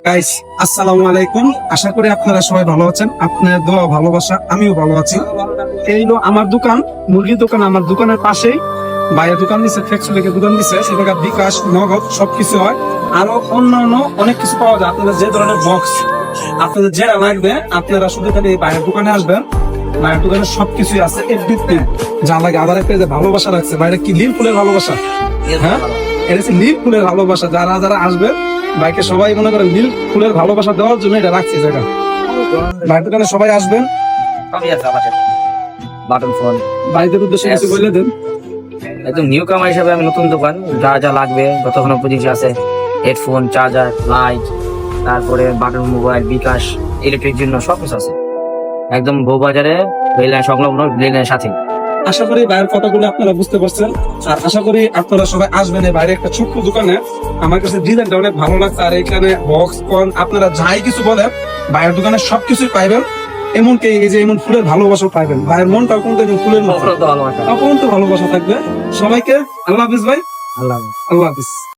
Guys, আসসালামু আলাইকুম। আশা করি আপনারা সবাই ভালো আছেন। আপনার দোয়া ভালোবাসা আমিও ভালো আছি। এই হলো আমার দোকান, মুরগির দোকান। আমার দোকানের পাশেই ভাইয়ের দোকান দিচ্ছে, ফ্যাক্টরি দোকান দিচ্ছে। সে জায়গা বিকাশ, নগদ সবকিছু হয়। আরো অন্যান্য অনেক কিছু পাওয়া যায়। আপনাদের যে ধরনের বক্স আপনাদের যেটা লাগবে, আপনারা শুধু খালি ভাইয়ের দোকানে আসবেন। ভাইয়ের দোকানে সবকিছুই আছে। এভরিথিং যা লাগে। আবার একটা যে ভালোবাসা রাখছে, বাইরে কি লিল ফুলের ভালোবাসা, হ্যাঁ এটা হচ্ছে লিল ফুলের ভালোবাসা। যারা যারা আসবে ভাইকে সবাই মনে করেন লিল ফুলের ভালোবাসা দেওয়ার জন্য এটা রাখছে জায়গা। ভাইয়ের দোকানে সবাই আসবেন। বাটন ফোন ভাইদের উদ্দেশ্যে কিছু বলে দেন। একদম নিউ কামার হিসাবে আমি নতুন দোকান, যা যা লাগবে যতক্ষণ পর্যন্ত আছে, হেডফোন, চার্জার, লাইট, তারপরে বাটন মোবাইল, বিকাশ, ইলেকট্রিক জন্য সবকিছু আছে একদম বউবাজারে রেললাইন সংলগ্ন, রেললাইনের সাথে। আশা করি ভাইয়ের কথাগুলো আপনারা বুঝতে পারছেন। আর আশা করি আপনারা সবাই আসবেন। এই বাইরে একটা ছোট্ট দোকানে আমার কাছে ডিজাইনটা অনেক ভালো লাগছে। আর এখানে বক্স কন আপনারা যাই কিছু বলেন, ভাইয়ের দোকানে সবকিছুই পাইবেন। এমনকি এই যে এমন ফুলের ভালোবাসা পাইবেন। ভাইয়ের মনটাও কিন্তু ফুলের মতো ভালোবাসা। অপরন্ত ভালোবাসা থাকবে। সবাইকে আল্লাহ হাফিজ ভাই। আল্লাহ আল্লাহ হাফিজ।